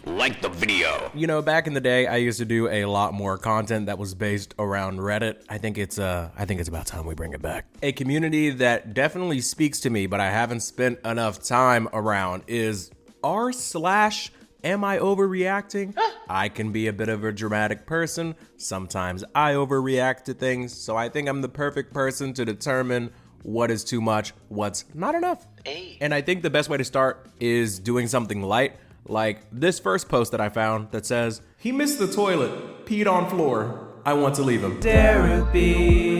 like the video. You know, back in the day, I used to do a lot more content that was based around Reddit. I think it's about time we bring it back. A community that definitely speaks to me, but I haven't spent enough time around is r/am I overreacting? I can be a bit of a dramatic person. Sometimes I overreact to things, so I think I'm the perfect person to determine what is too much, what's not enough. Hey. And I think the best way to start is doing something light, like this first post that I found that says, "He missed the toilet, peed on floor. I want to leave him." Derapy.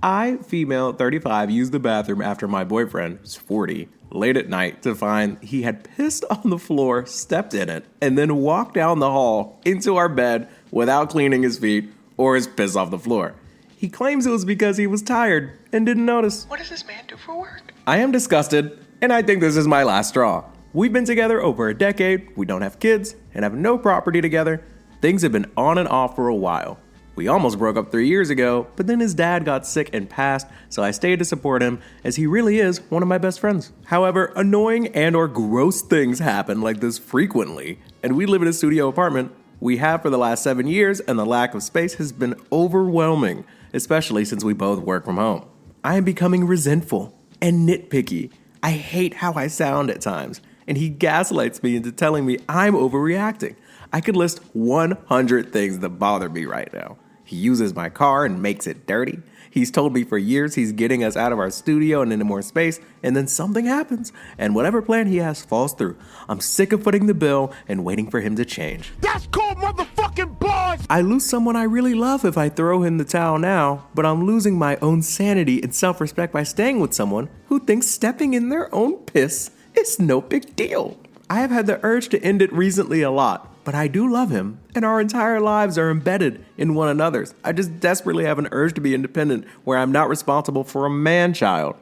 I, female 35, used the bathroom after my boyfriend, who's 40, late at night to find he had pissed on the floor, stepped in it, and then walked down the hall into our bed without cleaning his feet or his piss off the floor. He claims it was because he was tired and didn't notice. What does this man do for work? I am disgusted, and I think this is my last straw. We've been together over a decade, we don't have kids, and have no property together. Things have been on and off for a while. We almost broke up 3 years ago, but then his dad got sick and passed, so I stayed to support him, as he really is one of my best friends. However, annoying and or gross things happen like this frequently, and we live in a studio apartment. We have for the last 7 years, and the lack of space has been overwhelming, especially since we both work from home. I am becoming resentful and nitpicky. I hate how I sound at times, and he gaslights me into telling me I'm overreacting. I could list 100 things that bother me right now. He uses my car and makes it dirty. He's told me for years he's getting us out of our studio and into more space, and then something happens, and whatever plan he has falls through. I'm sick of footing the bill and waiting for him to change. That's called motherfucking boys! I lose someone I really love if I throw in the towel now, but I'm losing my own sanity and self-respect by staying with someone who thinks stepping in their own piss is no big deal. I have had the urge to end it recently a lot, but I do love him, and our entire lives are embedded in one another's. I just desperately have an urge to be independent where I'm not responsible for a man-child.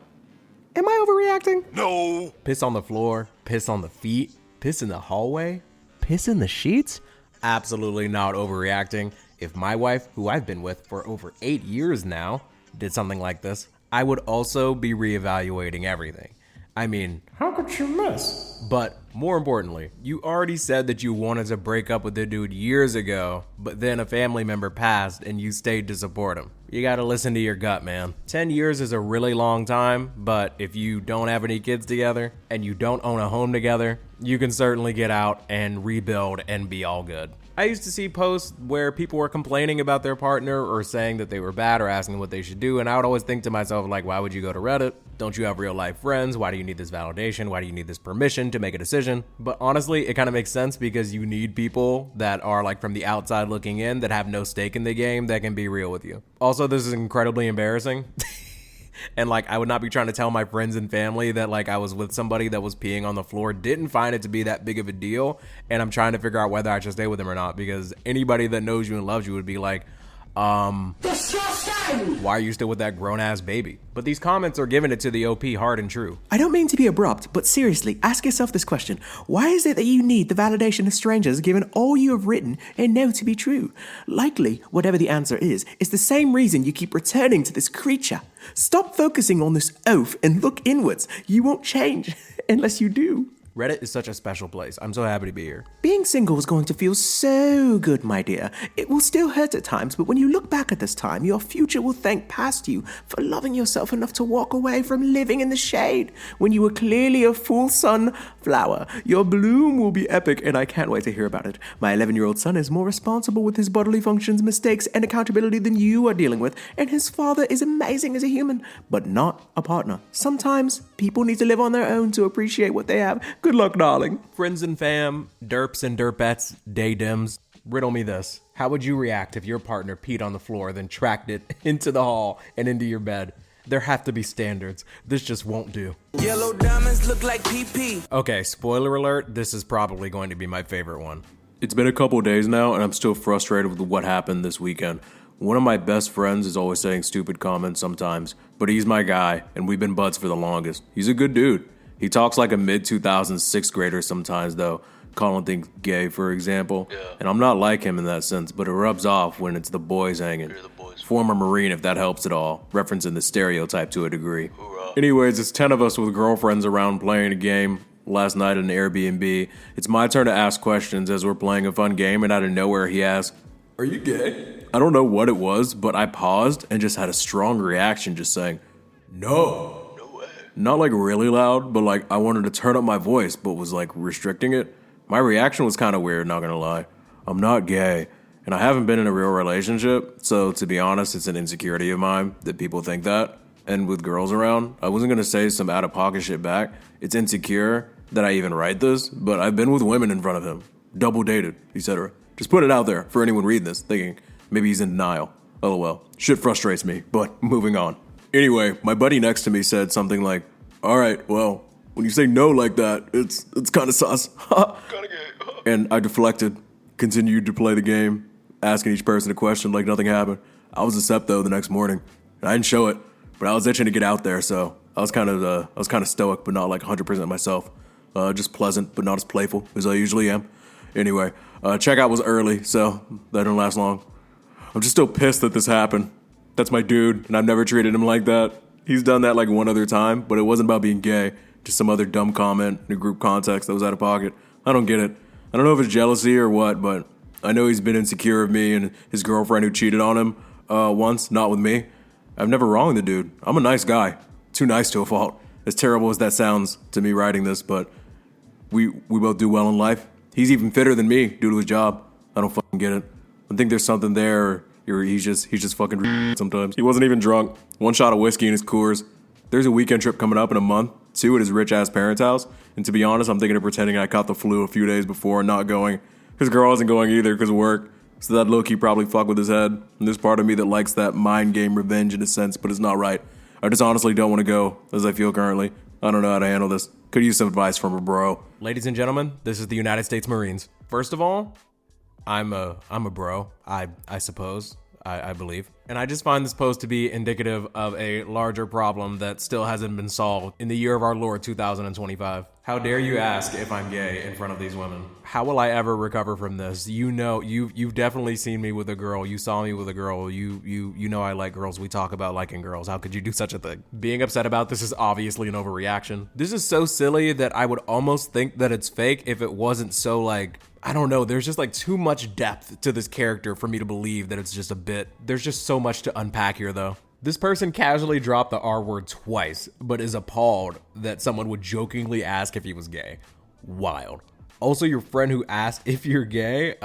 Am I overreacting? No. Piss on the floor, piss on the feet, piss in the hallway, piss in the sheets? Absolutely not overreacting. If my wife, who I've been with for over 8 years now, did something like this, I would also be reevaluating everything. I mean, how could you miss? But more importantly, you already said that you wanted to break up with the dude years ago, but then a family member passed and you stayed to support him. You gotta listen to your gut, man. 10 years is a really long time, but if you don't have any kids together and you don't own a home together, you can certainly get out and rebuild and be all good. I used to see posts where people were complaining about their partner or saying that they were bad or asking what they should do, and I would always think to myself, like, why would you go to Reddit? Don't you have real life friends? Why do you need this validation? Why do you need this permission to make a decision? But honestly, it kind of makes sense because you need people that are like from the outside looking in that have no stake in the game that can be real with you. Also, this is incredibly embarrassing. And like, I would not be trying to tell my friends and family that like I was with somebody that was peeing on the floor, didn't find it to be that big of a deal. And I'm trying to figure out whether I should stay with him or not, because anybody that knows you and loves you would be like, why are you still with that grown-ass baby? But these comments are giving it to the OP hard and true. I don't mean to be abrupt, but seriously, ask yourself this question. Why is it that you need the validation of strangers given all you have written and know to be true? Likely, whatever the answer is the same reason you keep returning to this creature. Stop focusing on this oaf and look inwards. You won't change unless you do. Reddit is such a special place. I'm so happy to be here. Being single is going to feel so good, my dear. It will still hurt at times, but when you look back at this time, your future will thank past you for loving yourself enough to walk away from living in the shade when you were clearly a full sunflower. Your bloom will be epic, and I can't wait to hear about it. My 11-year-old son is more responsible with his bodily functions, mistakes, and accountability than you are dealing with, and his father is amazing as a human, but not a partner. Sometimes people need to live on their own to appreciate what they have. Good luck, darling. Friends and fam, derps and derpettes, day-dims, riddle me this. How would you react if your partner peed on the floor, then tracked it into the hall and into your bed? There have to be standards. This just won't do. Yellow diamonds look like PP. Okay, spoiler alert, this is probably going to be my favorite one. It's been a couple days now, and I'm still frustrated with what happened this weekend. One of my best friends is always saying stupid comments sometimes, but he's my guy, and we've been buds for the longest. He's a good dude. He talks like a mid-2000s sixth grader sometimes, though, calling things gay, for example. Yeah. And I'm not like him in that sense, but it rubs off when it's the boys hanging. You're the boys. Former Marine, if that helps at all, referencing the stereotype to a degree. Hoorah. Anyways, it's 10 of us with girlfriends around playing a game. last night at an Airbnb. It's my turn to ask questions as we're playing a fun game, and out of nowhere he asked, "Are you gay?" I don't know what it was, but I paused and just had a strong reaction just saying, "No." No way. Not like really loud, but like I wanted to turn up my voice, but was like restricting it. My reaction was kind of weird, not gonna lie. I'm not gay, and I haven't been in a real relationship, so to be honest, it's an insecurity of mine that people think that. And with girls around, I wasn't gonna say some out-of-pocket shit back. It's insecure that I even write this, but I've been with women in front of him, double dated, etc. Just put it out there for anyone reading this, thinking maybe he's in denial. LOL. Shit frustrates me, but moving on. Anyway, my buddy next to me said something like, "All right, well, when you say no like that, it's kind of sus." Kinda gay. And I deflected, continued to play the game, asking each person a question like nothing happened. I was a septo the next morning, and I didn't show it, but I was itching to get out there, so I was kind of stoic, but not like 100% myself. Just pleasant, but not as playful as I usually am. Anyway, checkout was early, so that didn't last long. I'm just still pissed that this happened. That's my dude, and I've never treated him like that. He's done that like one other time, but it wasn't about being gay. Just some other dumb comment in a group context that was out of pocket. I don't get it. I don't know if it's jealousy or what, but I know he's been insecure of me and his girlfriend who cheated on him once, not with me. I've never wronged the dude. I'm a nice guy. Too nice to a fault. As terrible as that sounds to me writing this, but we both do well in life. He's even fitter than me due to his job. I don't fucking get it. I think there's something there, or he's just fucking sometimes. He wasn't even drunk. One shot of whiskey in his Coors. There's a weekend trip coming up in a month, too, at his rich-ass parents' house. And to be honest, I'm thinking of pretending I caught the flu a few days before and not going. His girl isn't going either because of work. So that look, he probably fucked with his head. And there's part of me that likes that mind game revenge in a sense, but it's not right. I just honestly don't want to go, as I feel currently. I don't know how to handle this. Could use some advice from a bro. Ladies and gentlemen, this is the United States Marines. First of all, I'm a bro, I suppose, I believe. And I just find this post to be indicative of a larger problem that still hasn't been solved in the year of our Lord 2025. How dare you ask if I'm gay in front of these women? How will I ever recover from this? You know, you've definitely seen me with a girl. You saw me with a girl. You know I like girls. We talk about liking girls. How could you do such a thing? Being upset about this is obviously an overreaction. This is so silly that I would almost think that it's fake if it wasn't so like, I don't know, there's just like too much depth to this character for me to believe that it's just a bit. There's just so much to unpack here though. This person casually dropped the R word twice, but is appalled that someone would jokingly ask if he was gay. Wild. Also, your friend who asked if you're gay,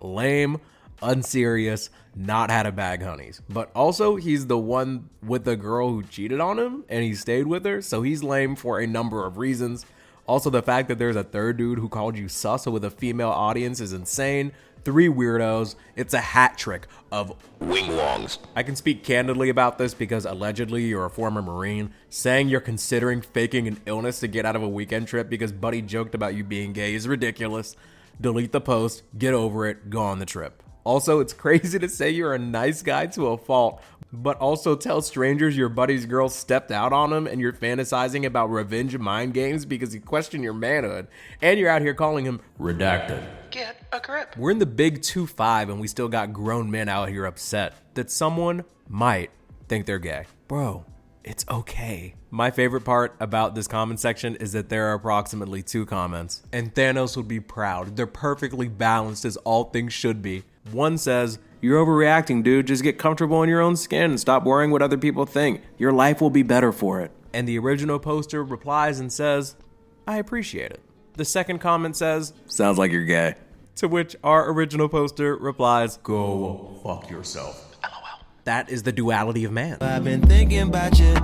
lame, unserious, not had a bag honeys. But also, he's the one with the girl who cheated on him, and he stayed with her, so he's lame for a number of reasons. Also, the fact that there's a third dude who called you sus with a female audience is insane. 3 weirdos. It's a hat trick of Wing Wongs. I can speak candidly about this because allegedly you're a former Marine. Saying you're considering faking an illness to get out of a weekend trip because buddy joked about you being gay is ridiculous. Delete the post, get over it, go on the trip. Also, it's crazy to say you're a nice guy to a fault, but also tell strangers your buddy's girl stepped out on him and you're fantasizing about revenge mind games because you question your manhood, and you're out here calling him redacted. Get a grip. We're in the big 2-5 and we still got grown men out here upset that someone might think they're gay. Bro, it's okay. My favorite part about this comment section is that there are approximately 2 comments, and Thanos would be proud. They're perfectly balanced as all things should be. One says, "You're overreacting, dude. Just get comfortable in your own skin and stop worrying what other people think. Your life will be better for it." And the original poster replies and says, "I appreciate it." The second comment says, "Sounds like you're gay." To which our original poster replies, "Go fuck yourself." LOL. That is the duality of man. I've been thinking about you,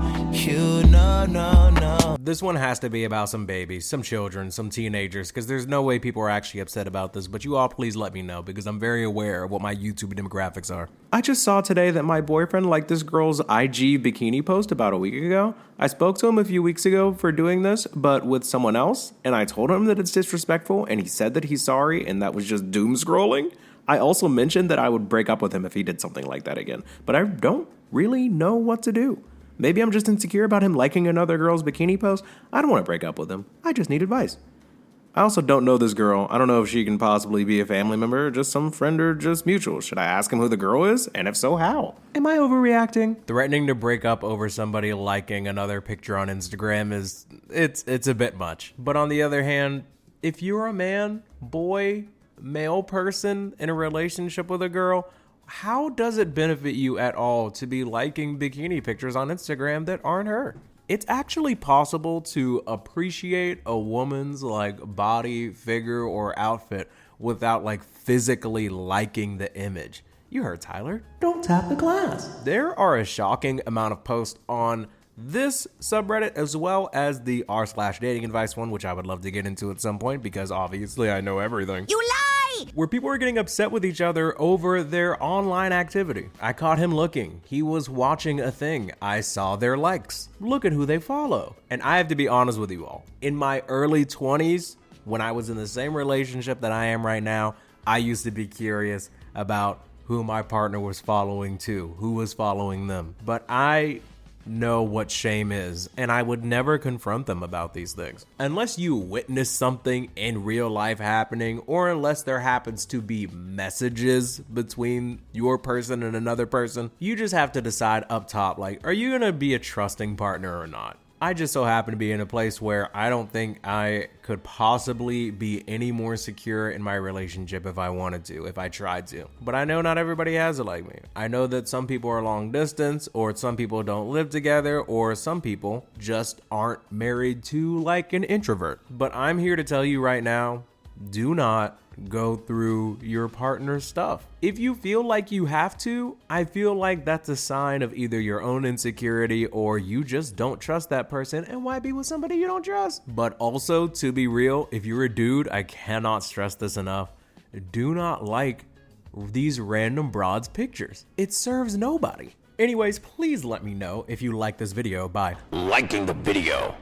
no. This one has to be about some babies, some children, some teenagers, because there's no way people are actually upset about this, but you all please let me know because I'm very aware of what my YouTube demographics are. I just saw today that my boyfriend liked this girl's IG bikini post about a week ago. I spoke to him a few weeks ago for doing this, but with someone else, and I told him that it's disrespectful, and he said that he's sorry, and that was just doom scrolling. I also mentioned that I would break up with him if he did something like that again, but I don't really know what to do. Maybe I'm just insecure about him liking another girl's bikini post. I don't want to break up with him. I just need advice. I also don't know this girl. I don't know if she can possibly be a family member, or just some friend, or just mutual. Should I ask him who the girl is? And if so, how? Am I overreacting? Threatening to break up over somebody liking another picture on Instagram it's a bit much. But on the other hand, if you're a man, boy, male person in a relationship with a girl, how does it benefit you at all to be liking bikini pictures on Instagram that aren't her? It's actually possible to appreciate a woman's like body, figure, or outfit without like physically liking the image. You heard Tyler. Don't tap the glass. There are a shocking amount of posts on this subreddit as well as the r/dating advice one, which I would love to get into at some point because obviously I know everything. You lie! Where people are getting upset with each other over their online activity. I caught him looking. He was watching a thing. I saw their likes. Look at who they follow. And I have to be honest with you all. In my early 20s, when I was in the same relationship that I am right now, I used to be curious about who my partner was following too, who was following them. But I know what shame is, and I would never confront them about these things. Unless you witness something in real life happening, or unless there happens to be messages between your person and another person, you just have to decide up top, like, are you gonna be a trusting partner or not? I just so happen to be in a place where I don't think I could possibly be any more secure in my relationship if I wanted to, if I tried to. But I know not everybody has it like me. I know that some people are long distance, or some people don't live together, or some people just aren't married to like an introvert. But I'm here to tell you right now, do not go through your partner's stuff. If you feel like you have to, I feel like that's a sign of either your own insecurity or you just don't trust that person, and why be with somebody you don't trust? But also, to be real, if you're a dude, I cannot stress this enough, do not like these random broads' pictures. It serves nobody. Anyways, please let me know if you like this video by Liking the video.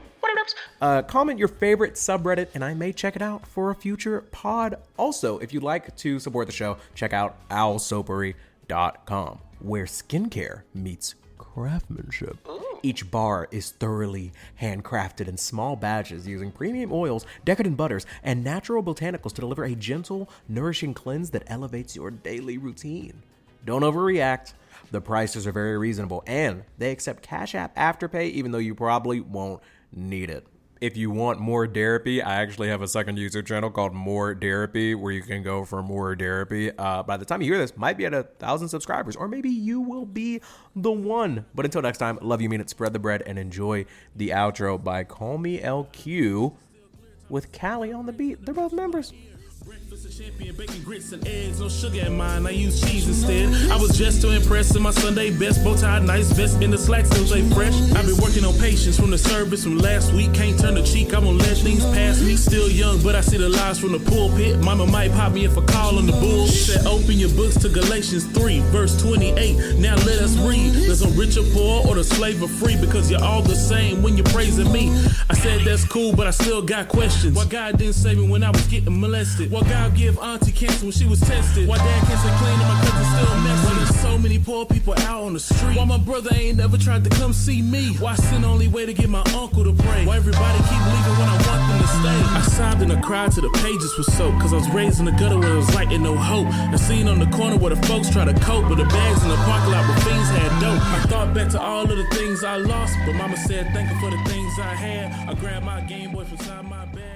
comment your favorite subreddit and I may check it out for a future pod. Also, if you'd like to support the show, check out owlsoapery.com, where skincare meets craftsmanship. Each bar is thoroughly handcrafted in small batches using premium oils, decadent butters, and natural botanicals to deliver a gentle, nourishing cleanse that elevates your daily routine. Don't overreact. The prices are very reasonable, and they accept Cash App Afterpay, even though you probably won't need it. If you want more Derapy, I actually have a second YouTube channel called More Derapy, where you can go for more Derapy. By the time you hear this, might be at 1,000 subscribers, or maybe you will be the one. But until next time, love you, mean it, spread the bread, and enjoy the outro by Call Me LQ with Callie on the beat. They're both members. Breakfast of champion, bacon, grits, and eggs. No sugar in mine, I use cheese instead. I was just to impress in my Sunday best. Bow tie, nice vest, in the slacks, still stay fresh. I've been working on patience from the service from last week. Can't turn the cheek, I won't let things pass me. Still young, but I see the lies from the pulpit. Mama might pop me if I call on the bull. She said, open your books to Galatians 3, verse 28. Now let us read. There's no rich or poor or the slave or free, because you're all the same when you're praising me. I said that's cool, but I still got questions. Why God didn't save me when I was getting molested? Why God give auntie cancer when she was tested? Why dad can't stay clean and my cousin still messing? When there's so many poor people out on the street. Why my brother ain't never tried to come see me? Why sin only way to get my uncle to pray? Why everybody keep leaving when I want them to stay? I sobbed and I cried till the pages were soaked, cause I was raised in the gutter where it was light and no hope. I seen on the corner where the folks try to cope, but the bags in the parking lot where fiends had dope. I thought back to all of the things I lost, but mama said thank you for the things I had. I grabbed my Game Boy from inside my bed.